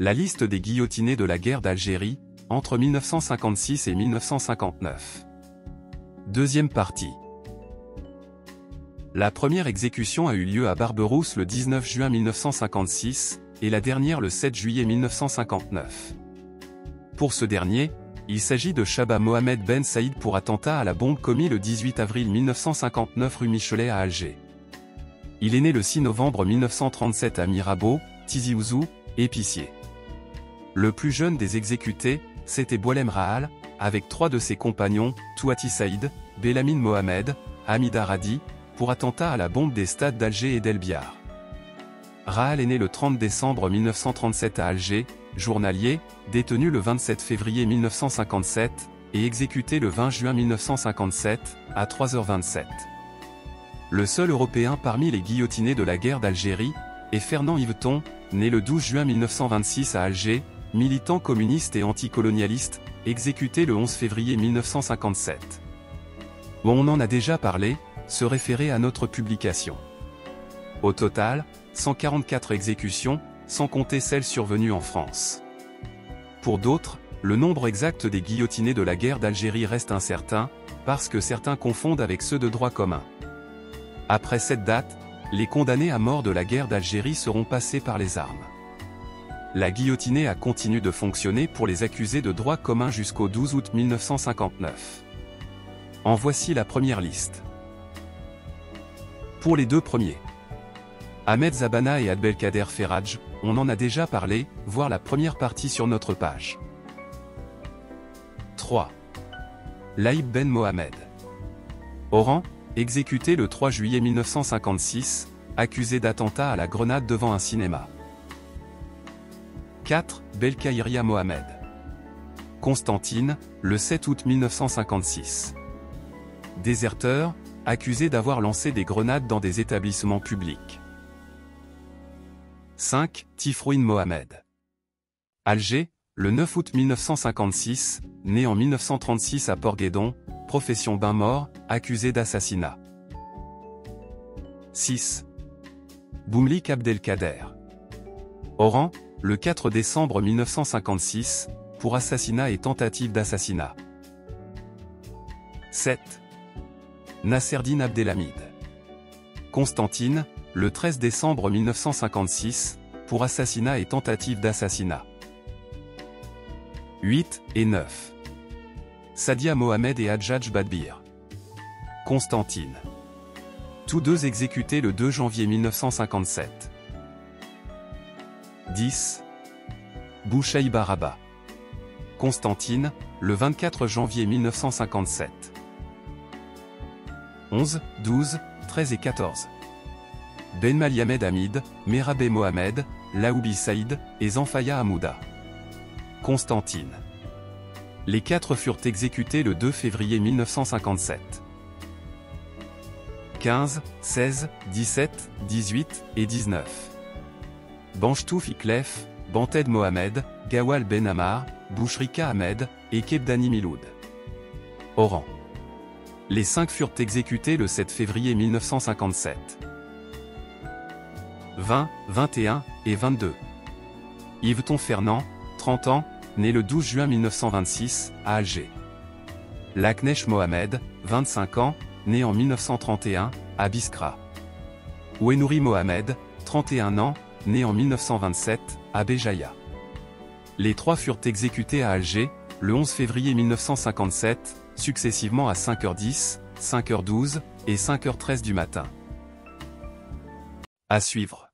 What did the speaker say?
La liste des guillotinés de la guerre d'Algérie, entre 1956 et 1959. Deuxième partie. La première exécution a eu lieu à Barberousse le 19 juin 1956, et la dernière le 7 juillet 1959. Pour ce dernier, il s'agit de Chaba Mohamed Ben Saïd pour attentat à la bombe commis le 18 avril 1959 rue Michelet à Alger. Il est né le 6 novembre 1937 à Mirabeau, Tizi Ouzou, épicier. Le plus jeune des exécutés, c'était Boualem Rahal, avec 3 de ses compagnons, Touati Saïd, Belhamine Mohamed, Hamida Radi, pour attentat à la bombe des stades d'Alger et d'El Biar. Rahal est né le 30 décembre 1937 à Alger, journalier, détenu le 27 février 1957, et exécuté le 20 juin 1957, à 3h27. Le seul Européen parmi les guillotinés de la guerre d'Algérie, est Fernand Yveton, né le 12 juin 1926 à Alger, militant communiste et anticolonialiste, exécuté le 11 février 1957. On en a déjà parlé, se référer à notre publication. Au total, 144 exécutions, sans compter celles survenues en France. Pour d'autres, le nombre exact des guillotinés de la guerre d'Algérie reste incertain, parce que certains confondent avec ceux de droit commun. Après cette date, les condamnés à mort de la guerre d'Algérie seront passés par les armes. La guillotinée a continué de fonctionner pour les accusés de droit commun jusqu'au 12 août 1959. En voici la première liste. Pour les deux premiers, Ahmed Zabana et Abdelkader Ferraj, on en a déjà parlé, voir la première partie sur notre page. 3. Laïb Ben Mohamed. Oran, exécuté le 3 juillet 1956, accusé d'attentat à la grenade devant un cinéma. 4. Belkhaïria Mohamed. Constantine, le 7 août 1956. Déserteur, accusé d'avoir lancé des grenades dans des établissements publics. 5. Tifrouine Mohamed. Alger, le 9 août 1956, né en 1936 à Port-Guédon, profession bain-mort, accusé d'assassinat. 6. Boumlik Abdelkader. Oran, le 4 décembre 1956, pour assassinat et tentative d'assassinat. 7. Nasserdine Abdelhamid. Constantine, le 13 décembre 1956, pour assassinat et tentative d'assassinat. 8 et 9. Sadia Mohamed et Hadjadj Badbir. Constantine. Tous deux exécutés le 2 janvier 1957. 10. Bouchaïba Rabat. Constantine, le 24 janvier 1957. 11, 12, 13 et 14. Ben Maliamed Hamid, Merabé Mohamed, Laoubi Saïd, et Zanfaya Hamouda. Constantine. Les 4 furent exécutés le 2 février 1957. 15, 16, 17, 18 et 19. Banchtouf Iklef, Banted Mohamed, Gawal Ben Ammar, Bouchrika Ahmed, et Kebdani Miloud. Oran. Les 5 furent exécutés le 7 février 1957. 20, 21 et 22. Yveton Fernand, 30 ans, né le 12 juin 1926, à Alger. Laknesh Mohamed, 25 ans, né en 1931, à Biskra. Ouenouri Mohamed, 31 ans, né en 1927, à Béjaïa. Les 3 furent exécutés à Alger, le 11 février 1957, successivement à 5h10, 5h12 et 5h13 du matin. À suivre.